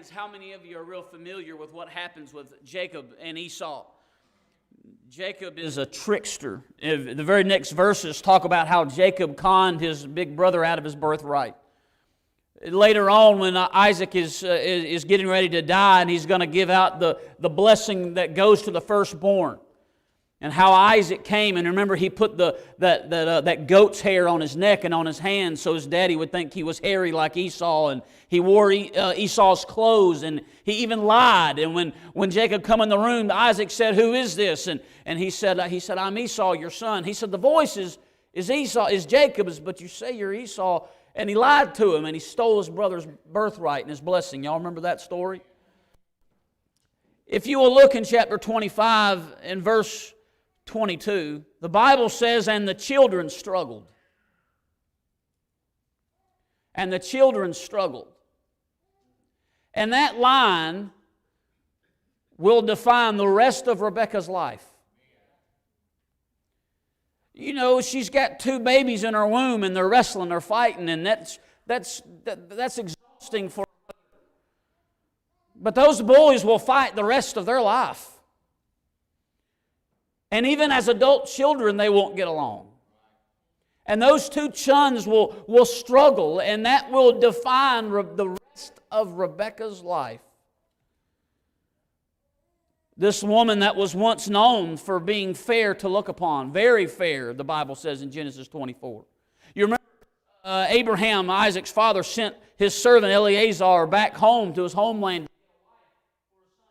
happens, how many of you are real familiar with what happens with Jacob and Esau? Jacob is a trickster. The very next verses talk about how Jacob conned his big brother out of his birthright. Later on, when Isaac is getting ready to die and he's going to give out the blessing that goes to the firstborn, and how Isaac came, and remember he put that goat's hair on his neck and on his hands so his daddy would think he was hairy like Esau, and he wore Esau's clothes, and he even lied. And when Jacob come in the room, Isaac said, "Who is this?" And he said, "I'm Esau, your son." He said, "The voice is Jacob's, but you say you're Esau." And he lied to him, and he stole his brother's birthright and his blessing. Y'all remember that story? If you will look in chapter 25 and verse 22, the Bible says, "And the children struggled." And the children struggled. And that line will define the rest of Rebekah's life. You know, she's got 2 babies in her womb, and they're wrestling, they're fighting, and that's exhausting for her. But those boys will fight the rest of their life. And even as adult children, they won't get along. And those 2 sons will struggle, and that will define the rest of Rebekah's life. This woman that was once known for being fair to look upon, very fair, the Bible says in Genesis 24. You remember Abraham, Isaac's father, sent his servant Eleazar back home to his homeland.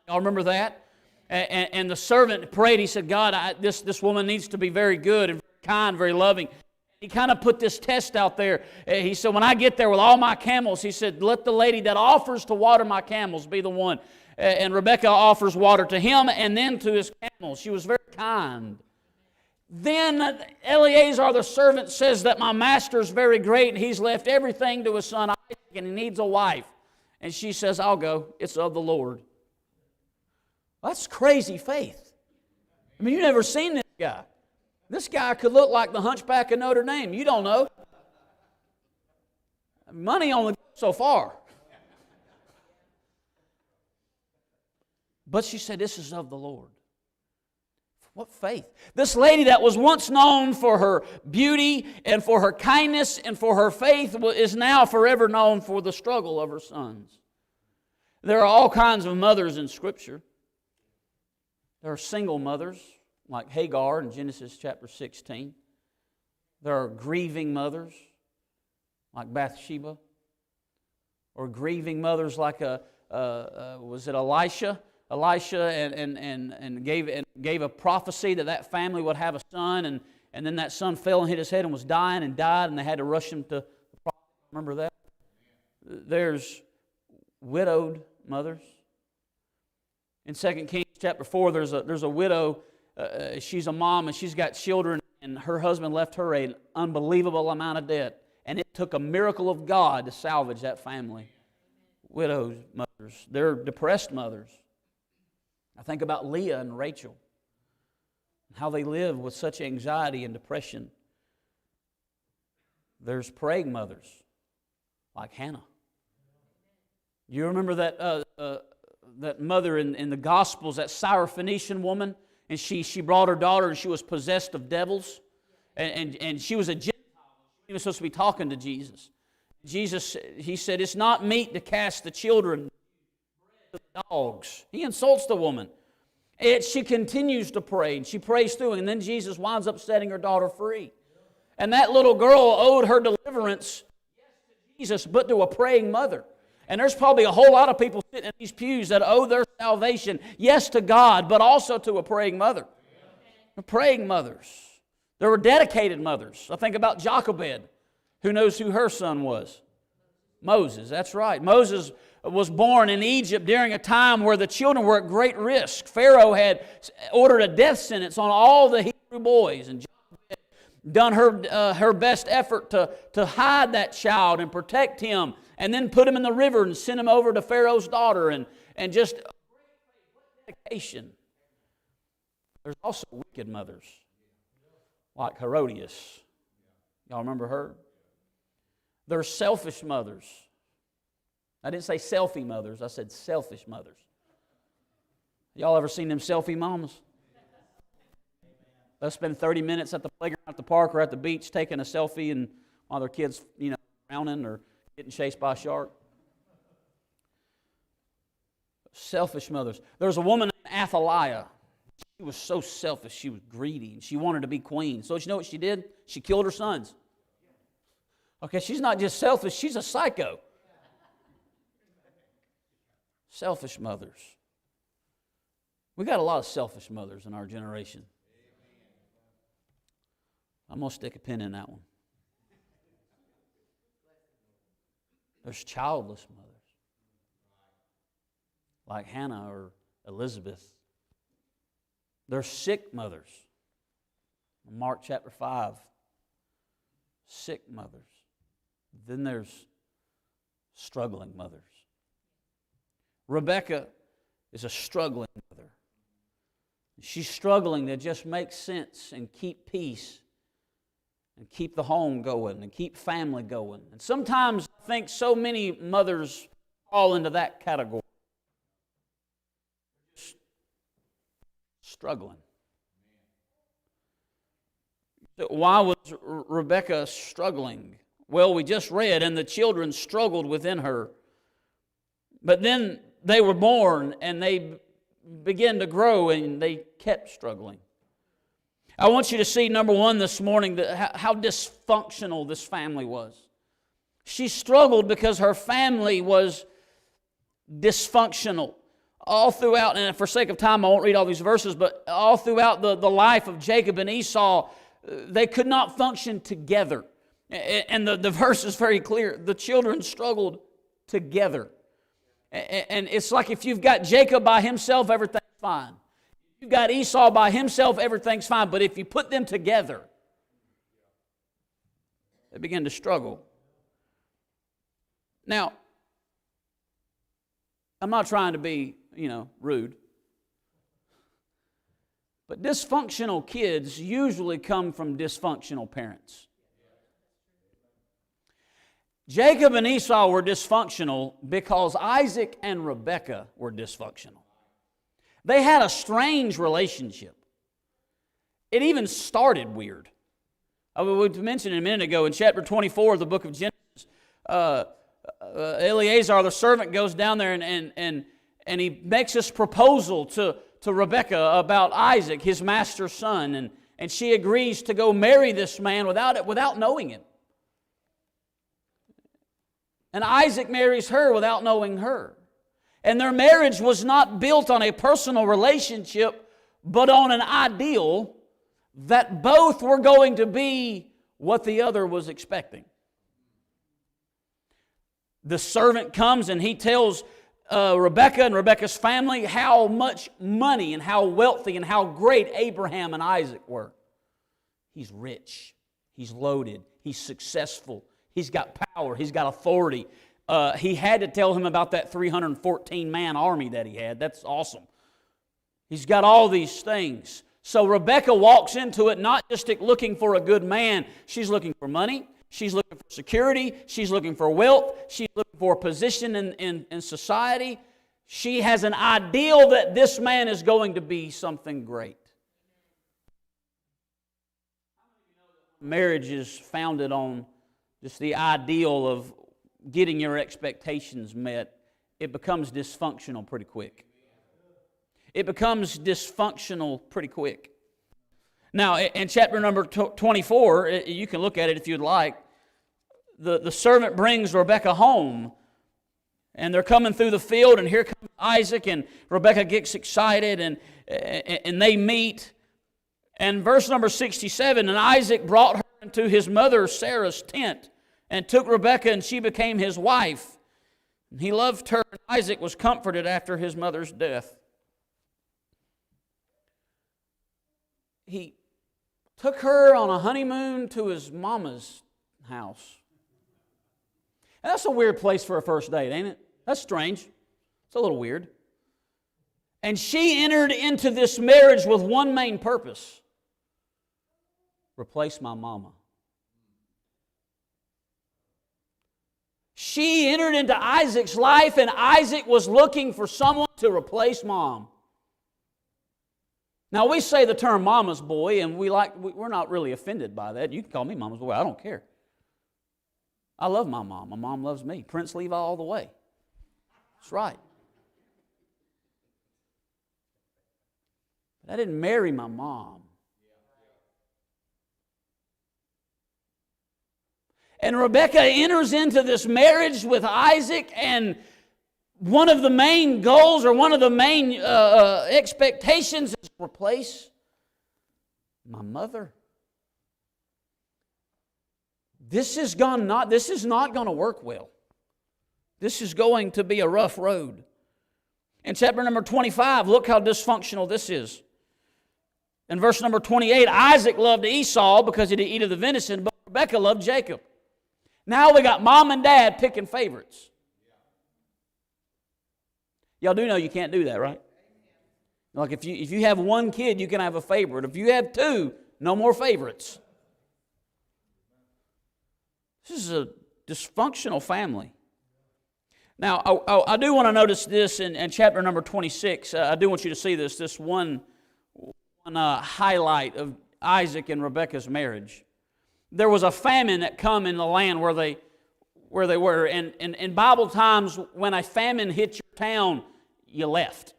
Y'all remember that? And the servant prayed. He said, "God, this woman needs to be very good and very kind, very loving." He kind of put this test out there. He said, "When I get there with all my camels," he said, "let the lady that offers to water my camels be the one." And Rebekah offers water to him and then to his camels. She was very kind. Then Eleazar the servant says that my master is very great and he's left everything to his son Isaac and he needs a wife. And she says, "I'll go. It's of the Lord." That's crazy faith. I mean, you've never seen this guy. This guy could look like the Hunchback of Notre Dame. You don't know. Money only goes so far. But she said, "This is of the Lord." What faith. This lady that was once known for her beauty and for her kindness and for her faith is now forever known for the struggle of her sons. There are all kinds of mothers in Scripture. There are single mothers, like Hagar in Genesis chapter 16. There are grieving mothers, like Bathsheba. Or grieving mothers like was it Elisha? Elisha and gave a prophecy that family would have a son, and then that son fell and hit his head and was dying and died, and they had to rush him to the prophet. Remember that? There's widowed mothers. In 2 Kings chapter 4, there's a widow. She's a mom and she's got children, and her husband left her an unbelievable amount of debt, and it took a miracle of God to salvage that family. Widowed mothers. They're depressed mothers. I think about Leah and Rachel, how they live with such anxiety and depression. There's praying mothers, like Hannah. You remember that mother in the Gospels, that Syrophoenician woman, and she brought her daughter, and she was possessed of devils, and she was a Gentile. She was supposed to be talking to Jesus. Jesus, he said, "It's not meet to cast the children to the dogs." He insults the woman. Yet she continues to pray, and she prays through, and then Jesus winds up setting her daughter free. And that little girl owed her deliverance, yes, to Jesus, but to a praying mother. And there's probably a whole lot of people sitting in these pews that owe their salvation, yes, to God, but also to a praying mother. Praying mothers. There were dedicated mothers. I think about Jochebed. Who knows who her son was? Moses, that's right. Moses was born in Egypt during a time where the children were at great risk. Pharaoh had ordered a death sentence on all the Hebrew boys, and Jochebed done her best effort to hide that child and protect him, and then put him in the river and send him over to Pharaoh's daughter, and just dedication. There's also wicked mothers, like Herodias. Y'all remember her? There's selfish mothers. I didn't say selfie mothers. I said selfish mothers. Y'all ever seen them selfie mamas? They'll spend 30 minutes at the playground, at the park, or at the beach taking a selfie and while their kids, drowning or getting chased by a shark. Selfish mothers. There's a woman named Athaliah. She was so selfish. She was greedy, and she wanted to be queen. So you know what she did? She killed her sons. Okay, she's not just selfish, she's a psycho. Selfish mothers. We got a lot of selfish mothers in our generation. I'm going to stick a pin in that one. There's childless mothers, like Hannah or Elizabeth. There's sick mothers. Mark chapter 5. Sick mothers. Then there's struggling mothers. Rebecca is a struggling mother. She's struggling to just make sense and keep peace and keep the home going and keep family going. And sometimes I think so many mothers fall into that category. Struggling. Why was Rebecca struggling? Well, we just read, and the children struggled within her. But then they were born, and they began to grow, and they kept struggling. I want you to see, number one, this morning, how dysfunctional this family was. She struggled because her family was dysfunctional. All throughout, and for sake of time, I won't read all these verses, but all throughout the life of Jacob and Esau, they could not function together. And the verse is very clear. The children struggled together. And it's like if you've got Jacob by himself, everything's fine. If you've got Esau by himself, everything's fine. But if you put them together, they begin to struggle. Now, I'm not trying to be, rude. But dysfunctional kids usually come from dysfunctional parents. Jacob and Esau were dysfunctional because Isaac and Rebekah were dysfunctional. They had a strange relationship. It even started weird. We mentioned a minute ago in chapter 24 of the book of Genesis, Eleazar, the servant, goes down there and he makes this proposal to Rebekah about Isaac, his master's son, and she agrees to go marry this man without knowing him. And Isaac marries her without knowing her. And their marriage was not built on a personal relationship, but on an ideal that both were going to be what the other was expecting. The servant comes and he tells Rebekah and Rebekah's family how much money and how wealthy and how great Abraham and Isaac were. He's rich. He's loaded. He's successful. He's got power. He's got authority. He had to tell him about that 314-man army that he had. That's awesome. He's got all these things. So Rebekah walks into it not just looking for a good man. She's looking for money. She's looking for security. She's looking for wealth. She's looking for a position in society. She has an ideal that this man is going to be something great. Marriage is founded on just the ideal of getting your expectations met. It becomes dysfunctional pretty quick. It becomes dysfunctional pretty quick. Now, in chapter number 24, you can look at it if you'd like. The servant brings Rebekah home, and they're coming through the field, and here comes Isaac, and Rebekah gets excited, and they meet. And verse number 67, and Isaac brought her into his mother Sarah's tent, and took Rebekah, and she became his wife. And he loved her, and Isaac was comforted after his mother's death. He took her on a honeymoon to his mama's house. And that's a weird place for a first date, ain't it? That's strange. It's a little weird. And she entered into this marriage with one main purpose: replace my mama. She entered into Isaac's life, and Isaac was looking for someone to replace Mom. Now, we say the term mama's boy, and we're not really offended by that. You can call me mama's boy. I don't care. I love my mom. My mom loves me. Prince Levi all the way. That's right. But I didn't marry my mom. And Rebekah enters into this marriage with Isaac, and one of the main goals or one of the main expectations is to replace my mother. This is not going to work well. This is going to be a rough road. In chapter number 25, look how dysfunctional this is. In verse number 28, Isaac loved Esau because he did eat of the venison, but Rebekah loved Jacob. Now we got mom and dad picking favorites. Y'all do know you can't do that, right? Like if you have one kid, you can have a favorite. If you have two, no more favorites. This is a dysfunctional family. Now, I do want to notice this in chapter number 26. I do want you to see this one highlight of Isaac and Rebekah's marriage. There was a famine that come in the land where they were. And in Bible times, when a famine hit your town, you left.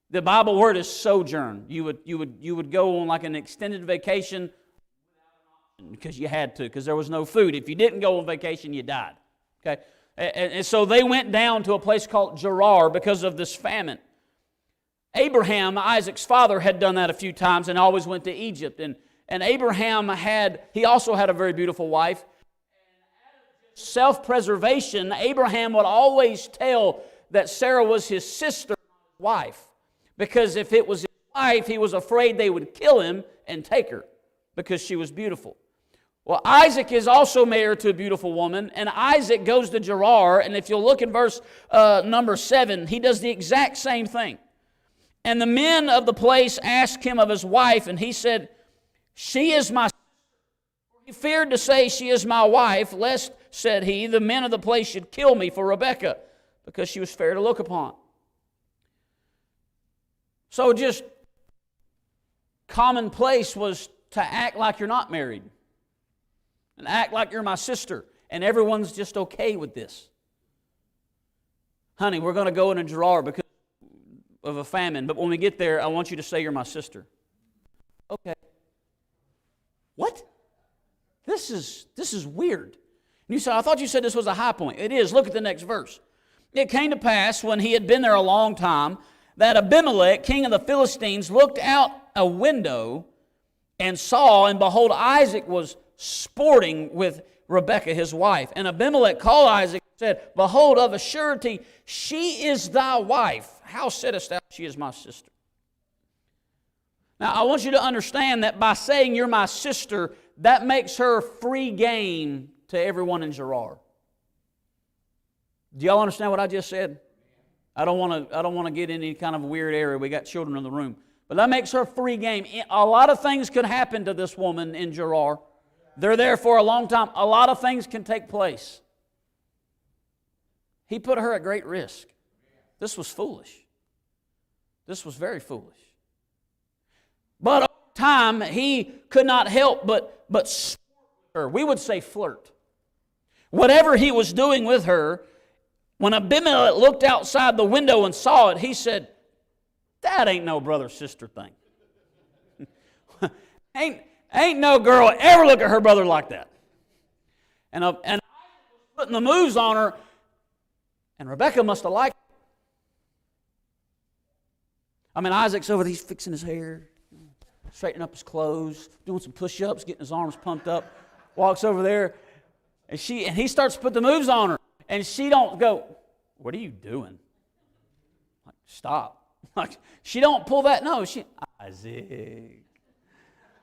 The Bible word is sojourn. You would go on like an extended vacation because you had to, because there was no food. If you didn't go on vacation, you died. Okay, and so they went down to a place called Gerar because of this famine. Abraham, Isaac's father, had done that a few times and always went to Egypt. And Abraham he also had a very beautiful wife. Self-preservation, Abraham would always tell that Sarah was his sister, wife. Because if it was his wife, he was afraid they would kill him and take her because she was beautiful. Well, Isaac is also married to a beautiful woman, and Isaac goes to Gerar, and if you'll look in verse number 7, he does the exact same thing. And the men of the place asked him of his wife, and he said, "She is my sister." He feared to say, "She is my wife," lest, said he, the men of the place should kill me for Rebekah, because she was fair to look upon. So just commonplace was to act like you're not married and act like you're my sister, and everyone's just okay with this. Honey, we're going to go into Gerar because of a famine, but when we get there, I want you to say you're my sister. Okay. What? This is weird. And you say, I thought you said this was a high point. It is. Look at the next verse. It came to pass, when he had been there a long time, that Abimelech, king of the Philistines, looked out a window and saw, and behold, Isaac was sporting with Rebekah, his wife. And Abimelech called Isaac and said, "Behold, of a surety, she is thy wife. How saidst thou, she is my sister?" Now, I want you to understand that by saying you're my sister, that makes her free game to everyone in Gerar. Do y'all understand what I just said? I don't want to get in any kind of weird area. We got children in the room. But that makes her free game. A lot of things could happen to this woman in Gerar. They're there for a long time. A lot of things can take place. He put her at great risk. This was foolish. This was very foolish. But over time, he could not help but sport with her. We would say flirt. Whatever he was doing with her, when Abimelech looked outside the window and saw it, he said, "That ain't no brother-sister thing. ain't no girl ever look at her brother like that." And Isaac was putting the moves on her, and Rebekah must have liked it. I mean, Isaac's over there, he's fixing his hair, straightening up his clothes, doing some push-ups, getting his arms pumped up, walks over there, and he starts to put the moves on her. And she don't go, "What are you doing?" Like, stop. Like, she don't pull that. No, Isaac.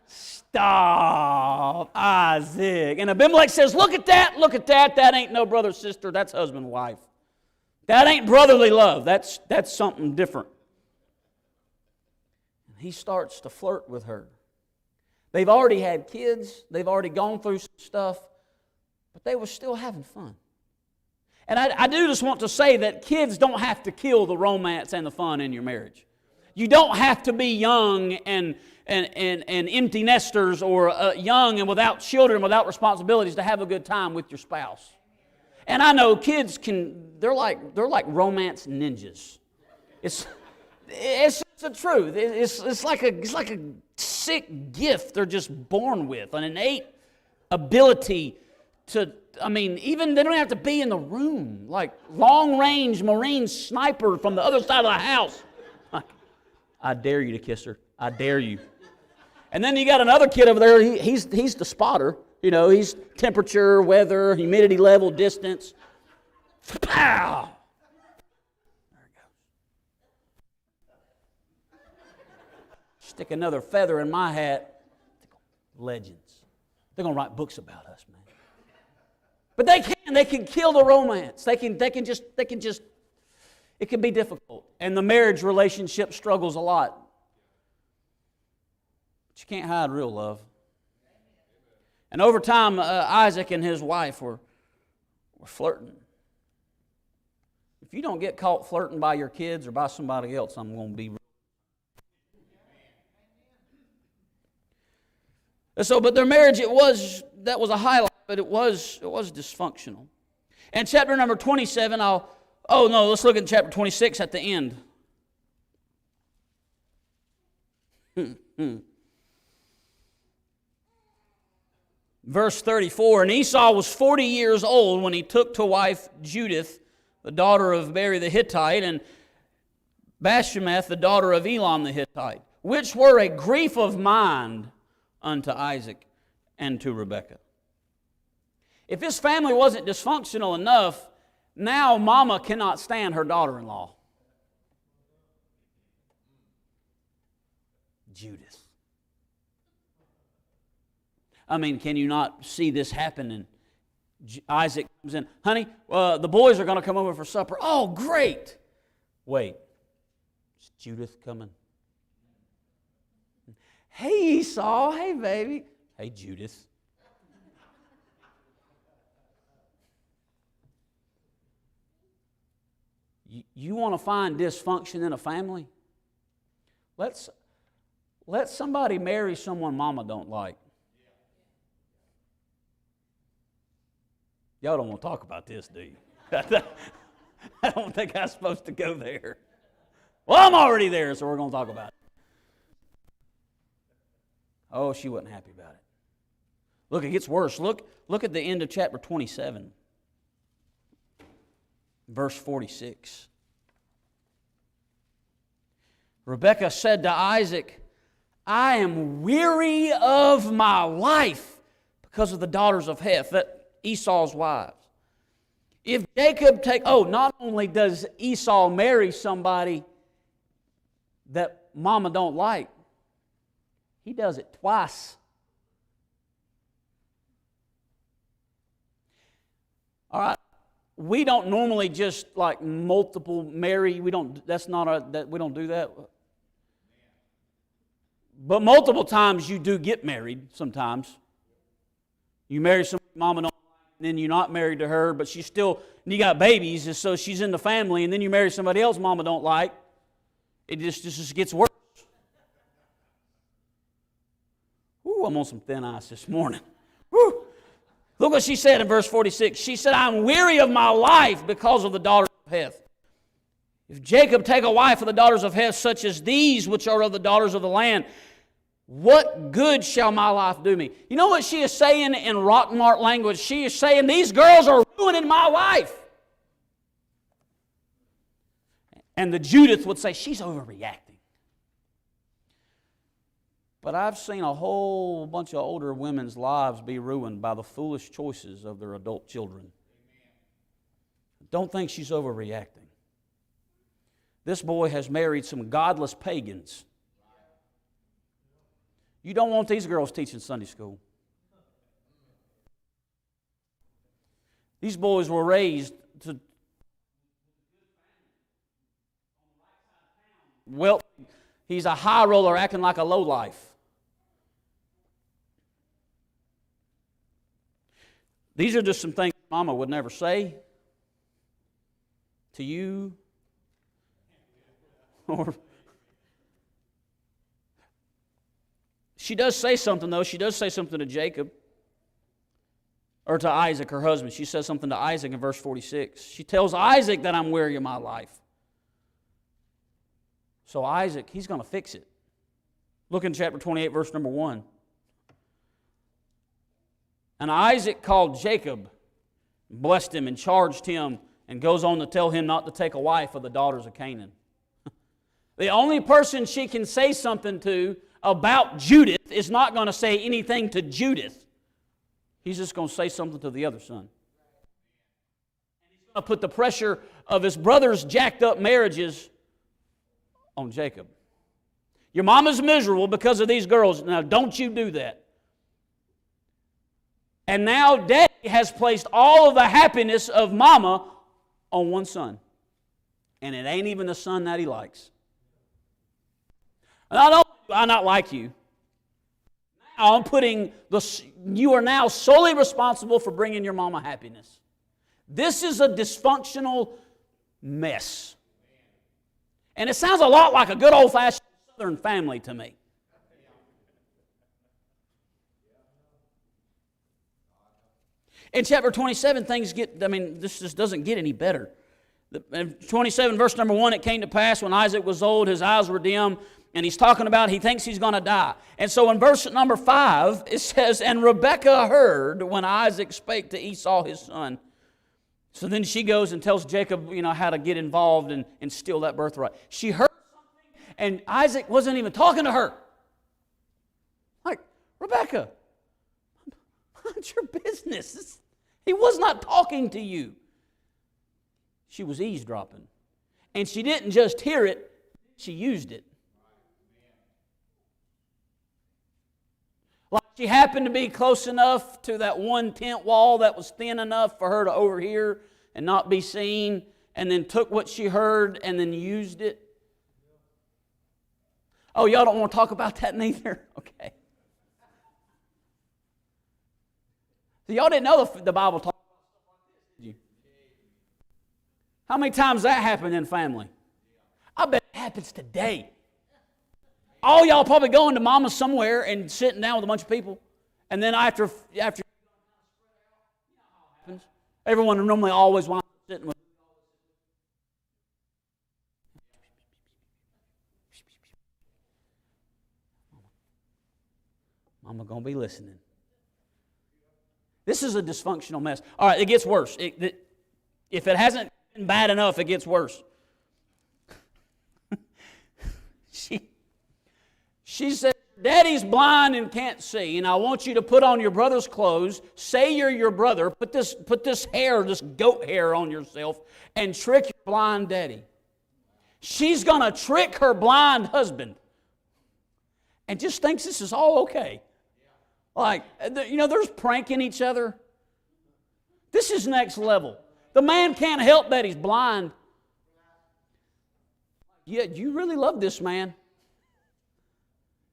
Stop, Isaac. And Abimelech says, look at that. That ain't no brother, sister. That's husband, wife. That ain't brotherly love. That's something different. And he starts to flirt with her. They've already had kids. They've already gone through some stuff. But they were still having fun. And I do just want to say that kids don't have to kill the romance and the fun in your marriage. You don't have to be young and empty nesters or young and without children, without responsibilities to have a good time with your spouse. And I know kids they're like romance ninjas. It's the truth. It's like a sick gift they're just born with, an innate ability to, even they don't have to be in the room, like long-range Marine sniper from the other side of the house. I dare you to kiss her. I dare you. And then you got another kid over there, he's the spotter. He's temperature, weather, humidity level, distance. Pow! There it goes. Stick another feather in my hat. Legends. They're going to write books about us, man. But they can kill the romance. They can just, it can be difficult. And the marriage relationship struggles a lot. But you can't hide real love. And over time, Isaac and his wife were flirting. If you don't get caught flirting by your kids or by somebody else, I'm going to be. So, but their marriage, that was a highlight, but it was dysfunctional. And chapter number 27, let's look at chapter 26 at the end. Verse 34, and Esau was 40 years old when he took to wife Judith, the daughter of Beri the Hittite, and Bashemath, the daughter of Elam the Hittite, which were a grief of mind unto Isaac and to Rebekah. If his family wasn't dysfunctional enough, now mama cannot stand her daughter-in-law. Judith. Can you not see this happen? And Isaac comes in, honey, the boys are going to come over for supper. Oh, great. Wait, is Judith coming? Hey, Esau. Hey, baby. Hey, Judith. You want to find dysfunction in a family? Let somebody marry someone mama don't like. Y'all don't want to talk about this, do you? I don't think I'm supposed to go there. Well, I'm already there, so we're going to talk about it. Oh, she wasn't happy about it. Look, it gets worse. Look at the end of chapter 27, verse 46. Rebekah said to Isaac, I am weary of my life because of the daughters of Heth, that Esau's wives. If Jacob not only does Esau marry somebody that mama don't like, he does it twice. All right, we don't normally just like multiple marry. We don't. That's not we don't do that. But multiple times you do get married. Sometimes you marry somebody mama don't. And then you're not married to her, but she's still, and you got babies, and so she's in the family, and then you marry somebody else mama don't like. It just gets worse. Ooh, I'm on some thin ice this morning. Woo. Look what she said in verse 46. She said, I'm weary of my life because of the daughters of Heth. If Jacob take a wife of the daughters of Heth, such as these which are of the daughters of the land, what good shall my life do me? You know what she is saying in Rockmart language? She is saying, these girls are ruining my life. And the Judith would say, she's overreacting. But I've seen a whole bunch of older women's lives be ruined by the foolish choices of their adult children. Don't think she's overreacting. This boy has married some godless pagans. You don't want these girls teaching Sunday school. These boys were raised to, well, he's a high roller acting like a lowlife. These are just some things Mama would never say. to you? Or she does say something, though. She does say something to Jacob. Or to Isaac, her husband. She says something to Isaac in verse 46. She tells Isaac that I'm weary of my life. So Isaac, he's going to fix it. Look in chapter 28, verse number 1. And Isaac called Jacob, blessed him, and charged him, and goes on to tell him not to take a wife of the daughters of Canaan. The only person she can say something to about Judith is not going to say anything to Judith. He's just going to say something to the other son. And he's going to put the pressure of his brother's jacked up marriages on Jacob. Your mama's miserable because of these girls. Now, don't you do that. And now Daddy has placed all of the happiness of mama on one son. And it ain't even the son that he likes. Not only do I not like you, now I'm putting you are now solely responsible for bringing your mama happiness. This is a dysfunctional mess. And it sounds a lot like a good old-fashioned Southern family to me. In chapter 27, things get, this just doesn't get any better. In 27, verse number 1, it came to pass when Isaac was old, his eyes were dim, and he's talking about he thinks he's going to die. And so in verse number 5, it says, and Rebekah heard when Isaac spake to Esau his son. So then she goes and tells Jacob, how to get involved and steal that birthright. She heard something, and Isaac wasn't even talking to her. Like, Rebekah, mind your business. He was not talking to you. She was eavesdropping. And she didn't just hear it, she used it. Like she happened to be close enough to that one tent wall that was thin enough for her to overhear and not be seen, and then took what she heard and then used it. Oh, y'all don't want to talk about that neither? Okay. So y'all didn't know the Bible talks about stuff like this, did you? How many times that happened in family? I bet it happens today. All y'all probably going to mama somewhere and sitting down with a bunch of people. And then after happens, everyone normally always wants to sit with. Mama going to be listening. This is a dysfunctional mess. All right, it gets worse. If it hasn't been bad enough, it gets worse. She said, Daddy's blind and can't see, and I want you to put on your brother's clothes, say you're your brother, put this hair, this goat hair on yourself, and trick your blind daddy. She's going to trick her blind husband and just thinks this is all okay. Like, there's pranking each other. This is next level. The man can't help that he's blind. Yeah, you really love this man.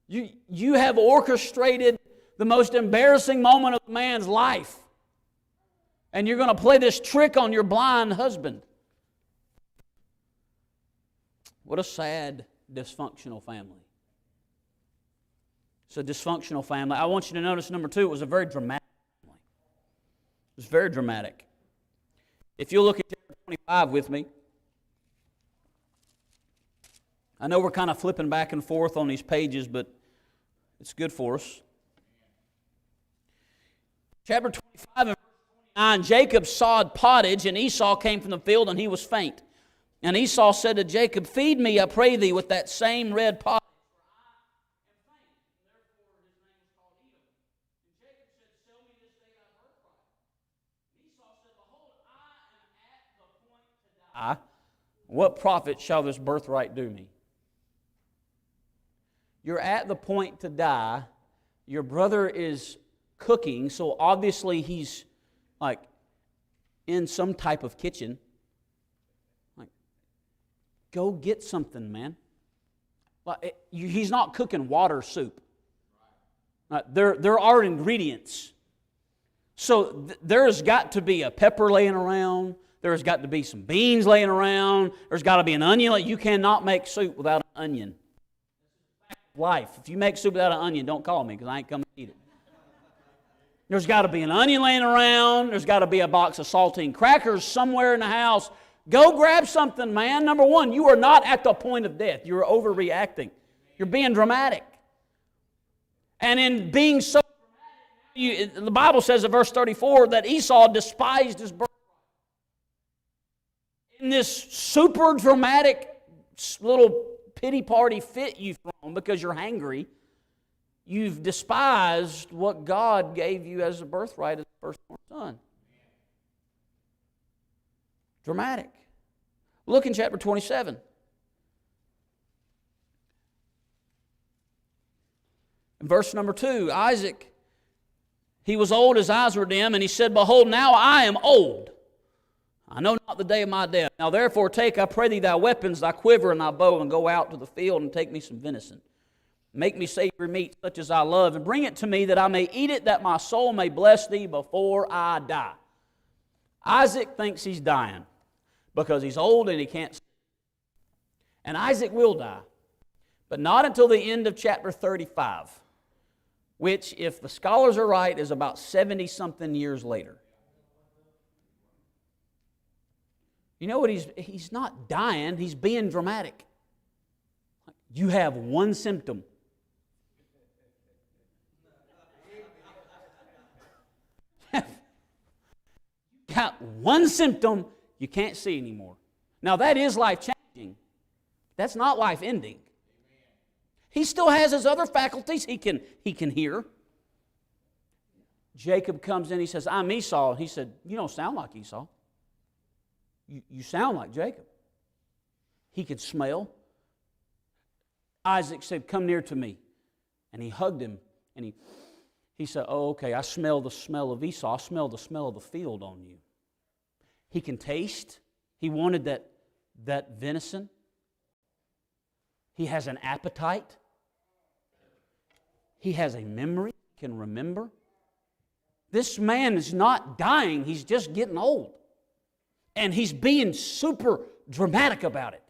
You have orchestrated the most embarrassing moment of a man's life. And you're going to play this trick on your blind husband. What a sad, dysfunctional family. It's a dysfunctional family. I want you to notice, number 2, it was a very dramatic family. It was very dramatic. If you'll look at chapter 25 with me. I know we're kind of flipping back and forth on these pages, but it's good for us. Chapter 25 and verse 29, Jacob sawed pottage, and Esau came from the field, and he was faint. And Esau said to Jacob, feed me, I pray thee, with that same red pottage. What profit shall this birthright do me? You're at the point to die. Your brother is cooking, so obviously he's like in some type of kitchen. Like, go get something, man. Like, he's not cooking water soup. There are ingredients. So there's got to be a pepper laying around. There's got to be some beans laying around. There's got to be an onion. You cannot make soup without an onion. Life. If you make soup without an onion, don't call me because I ain't coming to eat it. There's got to be an onion laying around. There's got to be a box of saltine crackers somewhere in the house. Go grab something, man. Number one, you are not at the point of death. You're overreacting. You're being dramatic. And in being so dramatic, the Bible says in verse 34 that Esau despised his birthright. In this super dramatic little pity party fit you've thrown because you're hangry, you've despised what God gave you as a birthright as the firstborn son. Dramatic. Look in chapter 27. In verse number 2, Isaac, he was old, his eyes were dim, and he said, Behold, now I am old. I know not the day of my death. Now therefore take, I pray thee, thy weapons, thy quiver, and thy bow, and go out to the field, and take me some venison. Make me savory meat, such as I love, and bring it to me, that I may eat it, that my soul may bless thee before I die. Isaac thinks he's dying because he's old and he can't see. And Isaac will die, but not until the end of chapter 35, which, if the scholars are right, is about 70-something years later. You know what? He's not dying, he's being dramatic. You have one symptom. Got one symptom, you can't see anymore. Now that is life-changing. That's not life-ending. He still has his other faculties. He can hear. Jacob comes in, he says, I'm Esau. And he said, you don't sound like Esau. You sound like Jacob. He could smell. Isaac said, come near to me. And he hugged him. And he said, oh, okay, I smell the smell of Esau. I smell the smell of the field on you. He can taste. He wanted that venison. He has an appetite. He has a memory. He can remember. This man is not dying. He's just getting old. And he's being super dramatic about it.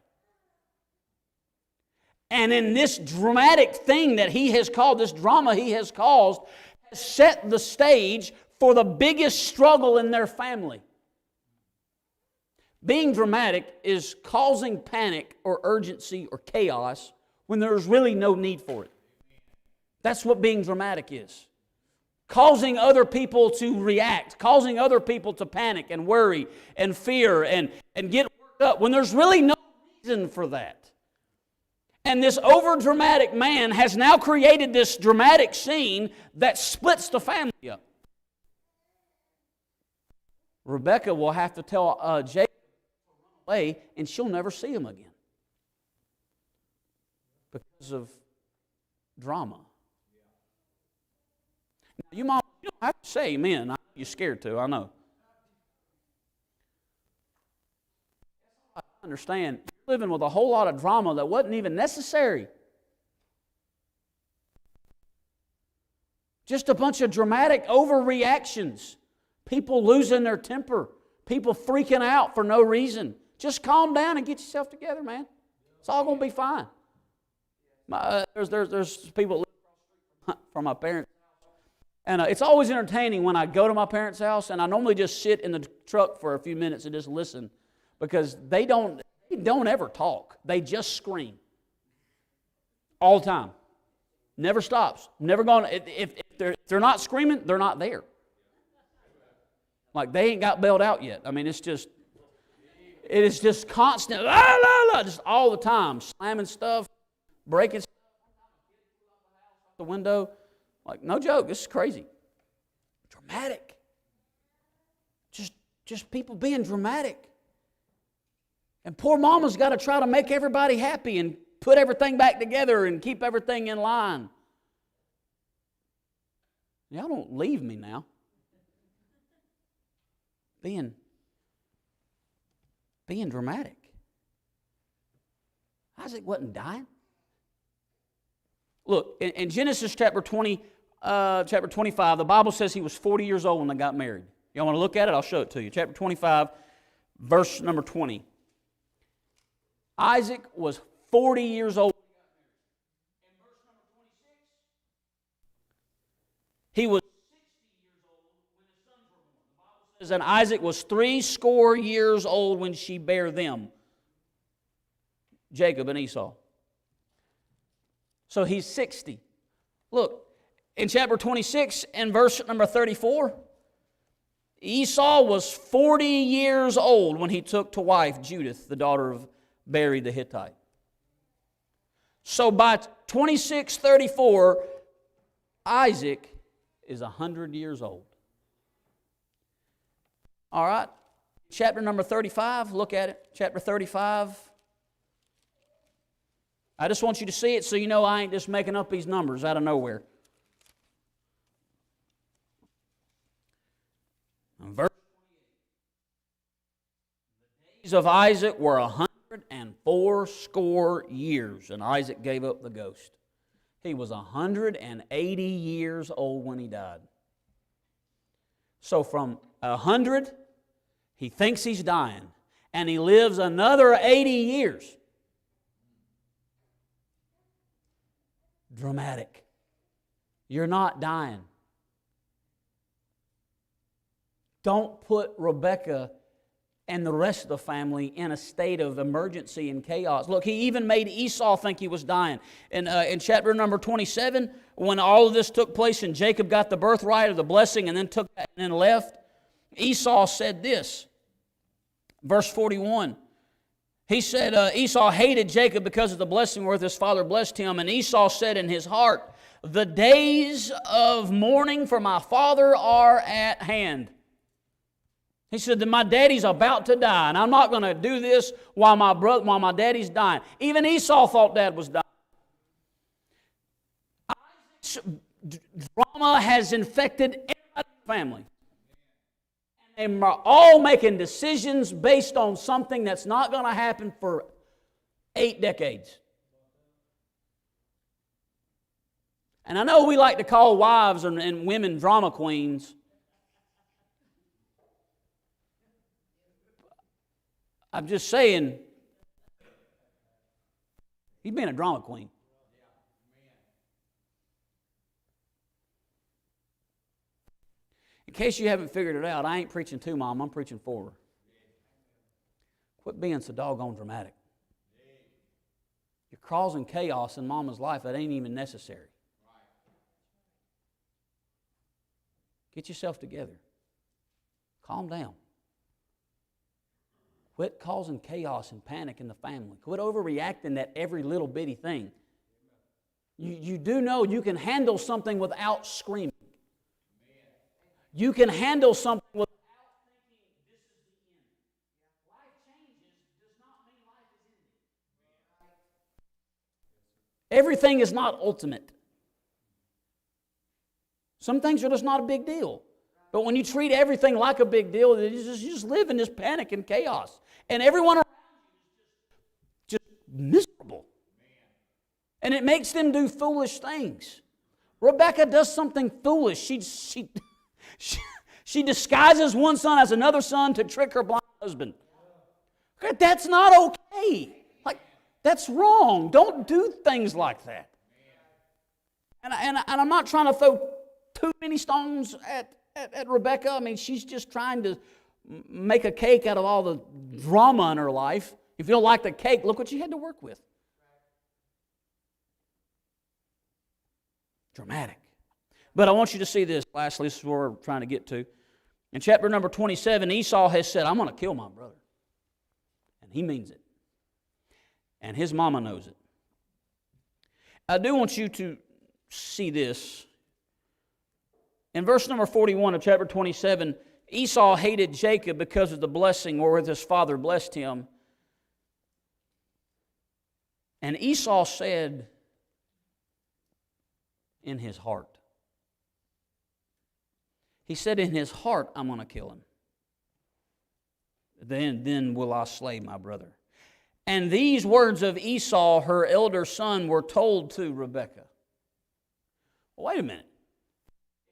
And in this dramatic thing that he has called, this drama he has caused, has set the stage for the biggest struggle in their family. Being dramatic is causing panic or urgency or chaos when there's really no need for it. That's what being dramatic is. Causing other people to react, causing other people to panic and worry and fear and get worked up when there's really no reason for that. And this over-dramatic man has now created this dramatic scene that splits the family up. Rebecca will have to tell Jacob to run away, and she'll never see him again because of drama. Now, you don't have to say amen. You're scared to, I know. I understand. You're living with a whole lot of drama that wasn't even necessary. Just a bunch of dramatic overreactions. People losing their temper. People freaking out for no reason. Just calm down and get yourself together, man. It's all going to be fine. There's people from my parents' house. And it's always entertaining when I go to my parents' house, and I normally just sit in the truck for a few minutes and just listen, because they don't ever talk. They just scream. All the time. Never stops. Never gone. If they're not screaming, they're not there. Like they ain't got bailed out yet. I mean, it is just constant, la, la, la, just all the time, slamming stuff, breaking stuff, the window. Like, no joke, this is crazy. Dramatic. Just people being dramatic. And poor mama's got to try to make everybody happy and put everything back together and keep everything in line. Y'all don't leave me now. Being dramatic. Isaac wasn't dying. Look, in Genesis chapter 25, the Bible says he was 40 years old when they got married. Y'all want to look at it? I'll show it to you. Chapter 25, verse number 20. Isaac was 40 years old. In verse number 26, he was 60 years old when his sons were born. The Bible says, and Isaac was 80 years old when she bare them, Jacob and Esau. So he's 60. Look, in chapter 26 and verse number 34, Esau was 40 years old when he took to wife Judith, the daughter of Beri the Hittite. So by 26:34, Isaac is 100 years old. All right, chapter number 35, look at it. Chapter 35. I just want you to see it so you know I ain't just making up these numbers out of nowhere. Verse 28. The days of Isaac were 180 years, and Isaac gave up the ghost. He was 180 years old when he died. So from 100, he thinks he's dying, and he lives another 80 years. Dramatic. You're not dying. Don't put Rebekah and the rest of the family in a state of emergency and chaos. Look, he even made Esau think he was dying. In chapter number 27, when all of this took place and Jacob got the birthright of the blessing and then took that and then left, Esau said this, verse 41. He said, Esau hated Jacob because of the blessing wherewith his father blessed him. And Esau said in his heart, the days of mourning for my father are at hand. He said that my daddy's about to die, and I'm not going to do this while my daddy's dying. Even Esau thought dad was dying. Isaac's drama has infected everybody in the family. And they're all making decisions based on something that's not going to happen for 8 decades. And I know we like to call wives and women drama queens. I'm just saying, he's been a drama queen. In case you haven't figured it out, I ain't preaching to Mom, I'm preaching for her. Quit being so doggone dramatic. You're causing chaos in Mama's life that ain't even necessary. Get yourself together. Calm down. Quit causing chaos and panic in the family. Quit overreacting to every little bitty thing. You do know you can handle something without screaming. You can handle something without thinking this is the end. Life changes does not mean life is ending. Everything is not ultimate. Some things are just not a big deal. But when you treat everything like a big deal, you just live in this panic and chaos. And everyone around you is just miserable. And it makes them do foolish things. Rebekah does something foolish. She disguises one son as another son to trick her blind husband. Okay, that's not okay. Like, that's wrong. Don't do things like that. And I'm not trying to throw too many stones at Rebekah. I mean, she's just trying to make a cake out of all the drama in her life. If you don't like the cake, look what she had to work with. Dramatic. But I want you to see this. Lastly, this is where we're trying to get to. In chapter number 27, Esau has said, I'm going to kill my brother. And he means it. And his mama knows it. I do want you to see this. In verse number 41 of chapter 27, Esau hated Jacob because of the blessing wherewith his father blessed him. And Esau said in his heart, he said in his heart, I'm going to kill him. Then will I slay my brother. And these words of Esau, her elder son, were told to Rebekah. Well, wait a minute.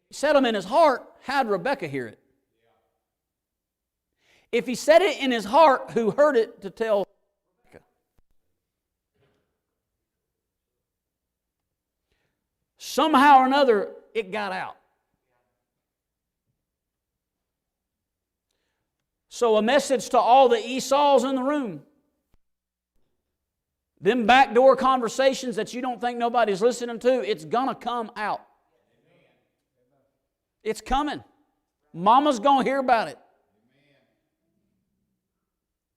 He said them in his heart. How'd Rebekah hear it? if he said it in his heart, who heard it to tell Rebekah? Somehow or another, it got out. So a message to all the Esau's in the room. Them backdoor conversations that you don't think nobody's listening to, it's going to come out. It's coming. Mama's going to hear about it.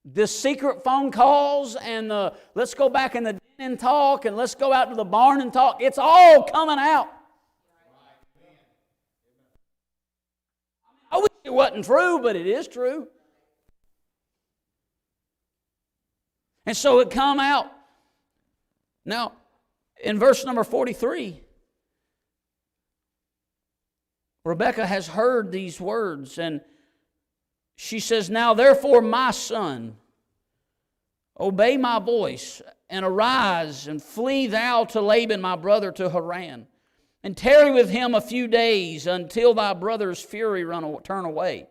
The secret phone calls and the let's go back in the den and talk and let's go out to the barn and talk, it's all coming out. I wish it wasn't true, but it is true. And so it come out. Now, in verse number 43, Rebekah has heard these words, and she says, "Now therefore, my son, obey my voice, and arise, and flee thou to Laban my brother to Haran, and tarry with him a few days, until thy brother's fury turn away,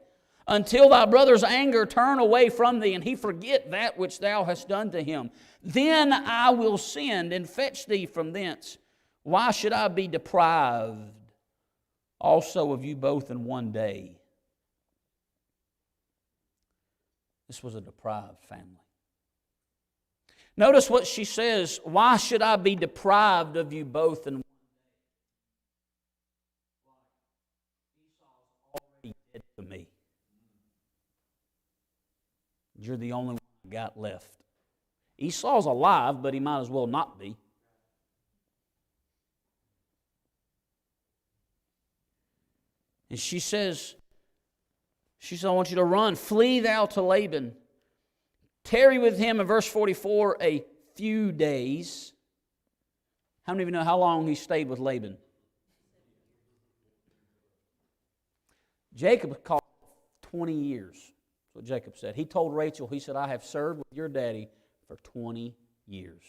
until thy brother's anger turn away from thee, and he forget that which thou hast done to him. Then I will send and fetch thee from thence. Why should I be deprived also of you both in one day?" This was a deprived family. Notice what she says, "Why should I be deprived of you both in one day?" Esau's already dead to me. You're the only one I got left. Esau's alive, but he might as well not be. And she says, I want you to run. Flee thou to Laban. Tarry with him, in verse 44, a few days. How many of you know how long he stayed with Laban? Jacob called 20 years. That's what Jacob said. He told Rachel, he said, "I have served with your daddy for 20 years.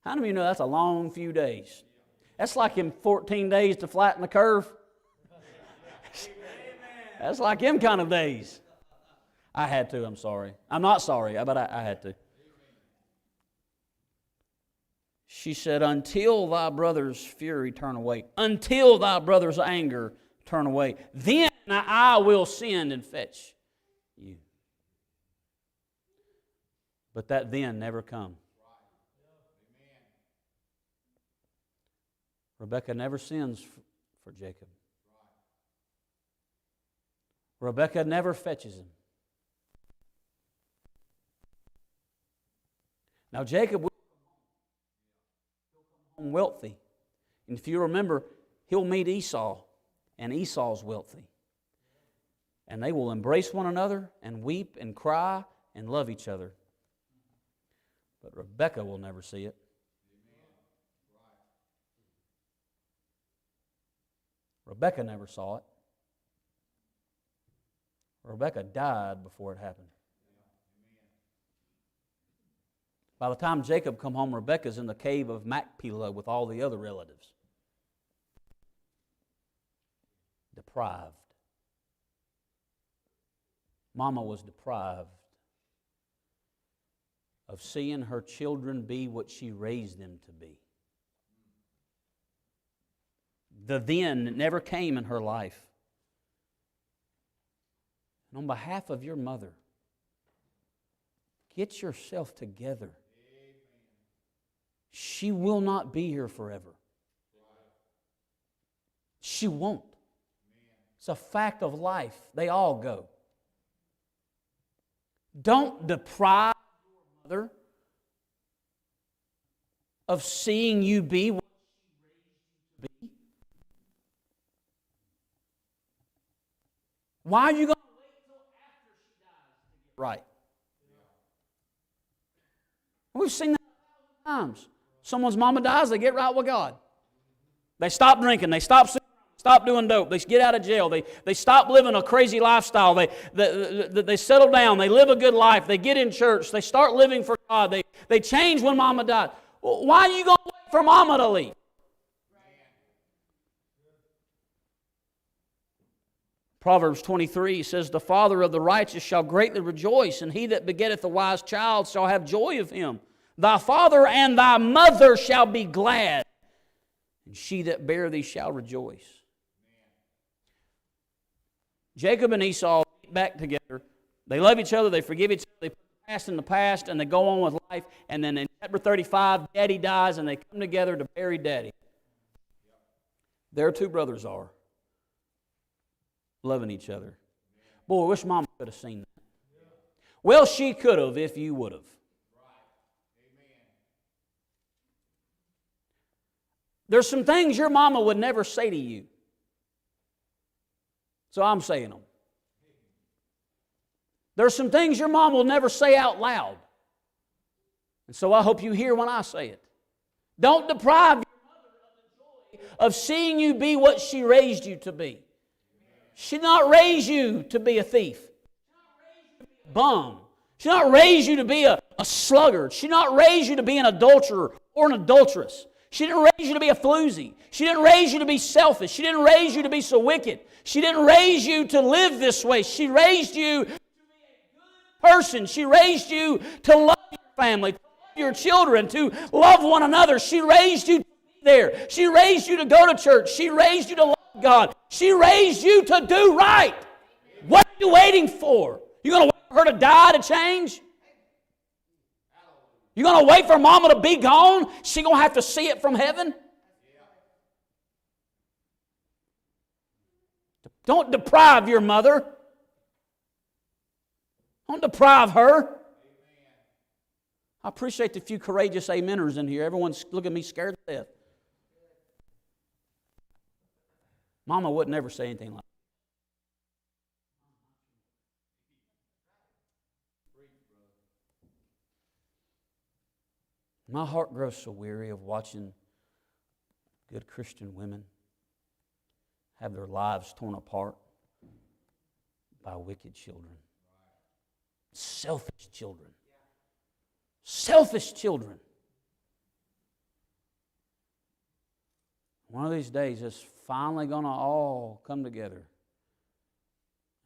How many of you know that's a long few days? That's like him 14 days to flatten the curve. That's like him kind of days. I had to, I'm sorry. I'm not sorry, but I had to. She said, "Until thy brother's fury turn away, until thy brother's anger turn away, then I will send and fetch you." But that then never come. Rebekah never sends for Jacob. Rebekah never fetches him. Now Jacob will come home wealthy. And if you remember, he'll meet Esau, and Esau's wealthy. And they will embrace one another and weep and cry and love each other. But Rebekah will never see it. Rebekah never saw it. Rebekah died before it happened. By the time Jacob come home, Rebekah's in the cave of Machpelah with all the other relatives. Deprived. Mama was deprived of seeing her children be what she raised them to be. The then never came in her life. And on behalf of your mother, get yourself together. She will not be here forever. She won't. It's a fact of life. They all go. Don't deprive your mother of seeing you be what she raised you to be. Why are you going to wait till after she dies to get right? We've seen that 1,000 times. Someone's mama dies, they get right with God. They stop drinking, they stop doing dope, they get out of jail, they stop living a crazy lifestyle, they settle down, they live a good life, they get in church, they start living for God, they change when mama died. Well, why are you going to wait for mama to leave? Proverbs 23 says, the father of the righteous shall greatly rejoice, and he that begetteth a wise child shall have joy of him. Thy father and thy mother shall be glad, and she that bare thee shall rejoice. Jacob and Esau get back together. They love each other, they forgive each other, they put the past in the past, and they go on with life. And then in chapter 35, Daddy dies, and they come together to bury Daddy. Their two brothers are loving each other. Boy, I wish Mama could have seen that. Well, she could have if you would have. There's some things your mama would never say to you. So I'm saying them. There's some things your mom will never say out loud. And so I hope you hear when I say it. Don't deprive your mother of the joy of seeing you be what she raised you to be. She did not raise you to be a thief. She did not raise you to be a bum. She did not raise you to be a sluggard. She did not raise you to be an adulterer or an adulteress. She didn't raise you to be a floozy. She didn't raise you to be selfish. She didn't raise you to be so wicked. She didn't raise you to live this way. She raised you to be a good person. She raised you to love your family, to love your children, to love one another. She raised you to be there. She raised you to go to church. She raised you to love God. She raised you to do right. What are you waiting for? You going to wait for her to die to change? You going to wait for Mama to be gone? She going to have to see it from heaven? Don't deprive your mother. Don't deprive her. I appreciate the few courageous ameners in here. Everyone's looking at me scared to death. Mama would never say anything like that. My heart grows so weary of watching good Christian women have their lives torn apart by wicked children. Selfish children. Selfish children. One of these days, it's finally going to all come together.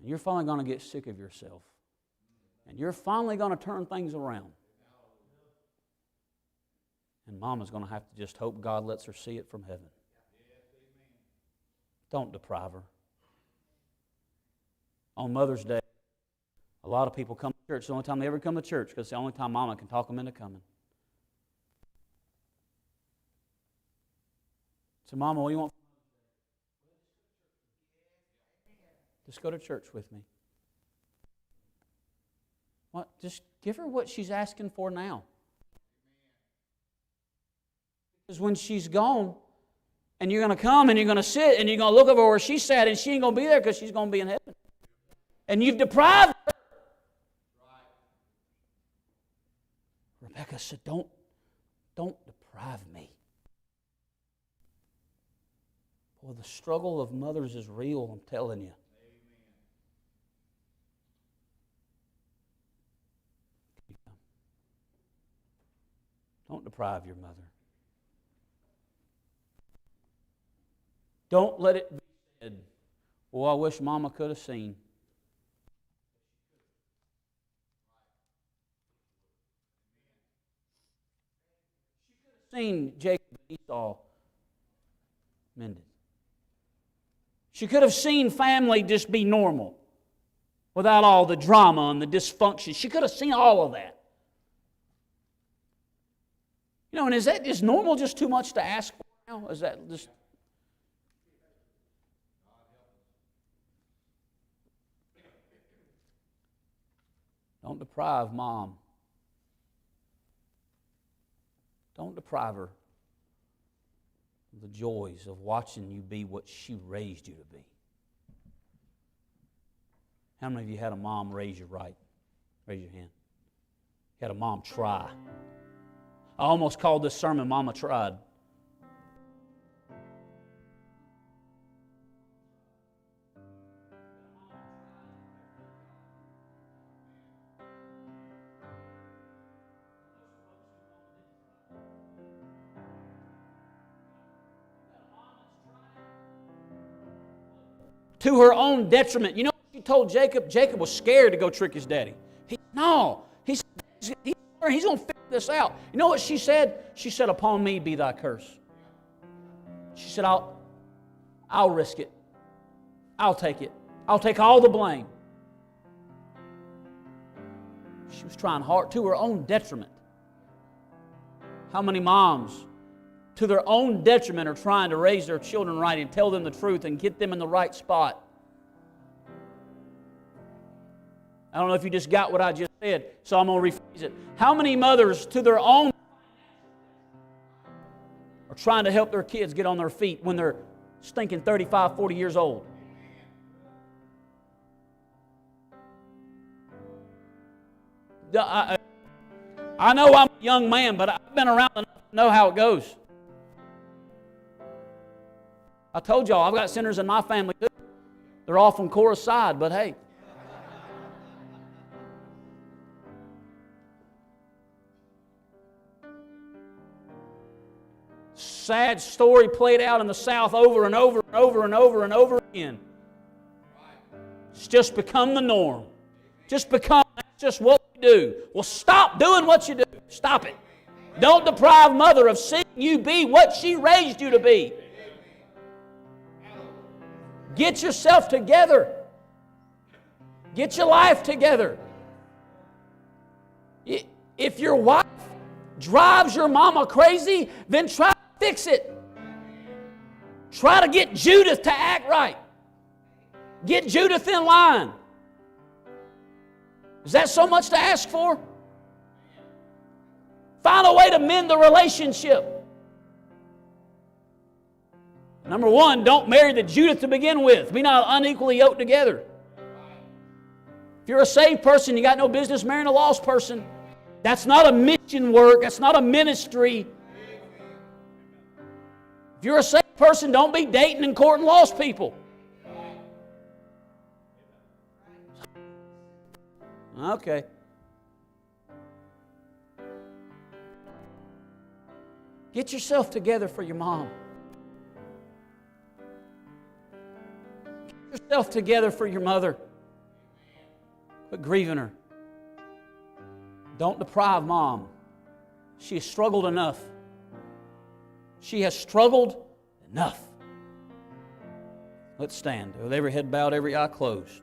And you're finally going to get sick of yourself. And you're finally going to turn things around. And Mama's going to have to just hope God lets her see it from heaven. Don't deprive her. On Mother's Day, a lot of people come to church. It's the only time they ever come to church because it's the only time Mama can talk them into coming. So, Mama, what do you want? Just go to church with me. What? Just give her what she's asking for now. Because when she's gone, and you're going to come and you're going to sit and you're going to look over where she sat and she ain't going to be there because she's going to be in heaven. And you've deprived her. Rebecca said, don't deprive me. Boy, the struggle of mothers is real, I'm telling you. Don't deprive your mother. Don't let it be said, well, I wish Mama could have seen. She could have seen Jacob and Esau mended. She could have seen family just be normal without all the drama and the dysfunction. She could have seen all of that. You know, and is that just normal, just too much to ask for now? Is that just... Don't deprive Mom. Don't deprive her of the joys of watching you be what she raised you to be. How many of you had a mom raise you right? Raise your hand. You had a mom try. I almost called this sermon Mama Tried. to her own detriment. You know what she told Jacob? Jacob was scared to go trick his daddy. He's going to figure this out. You know what she said? She said, upon me be thy curse. She said, I'll risk it. I'll take it. I'll take all the blame. She was trying hard to her own detriment. How many moms, to their own detriment, are trying to raise their children right and tell them the truth and get them in the right spot? I don't know if you just got what I just said, so I'm going to rephrase it. How many mothers, to their own, are trying to help their kids get on their feet when they're stinking 35, 40 years old? I know I'm a young man, but I've been around enough to know how it goes. I told y'all, I've got sinners in my family too. They're all from Korah's side, but hey. Sad story played out in the South over and over and over and over and over again. It's just become the norm. That's just what we do. Well, stop doing what you do. Stop it. Don't deprive mother of seeing you be what she raised you to be. Get yourself together. Get your life together. If your wife drives your mama crazy, then try to fix it. Try to get Judith to act right. Get Judith in line. Is that so much to ask for? Find a way to mend the relationship. Number one, don't marry the Judith to begin with. Be not unequally yoked together. If you're a saved person, you got no business marrying a lost person. That's not a mission work. That's not a ministry. If you're a saved person, don't be dating and courting lost people. Okay. Get yourself together for your mom. Get yourself together for your mother. Quit grieving her. Don't deprive mom. She has struggled enough. She has struggled enough. Let's stand with every head bowed, every eye closed.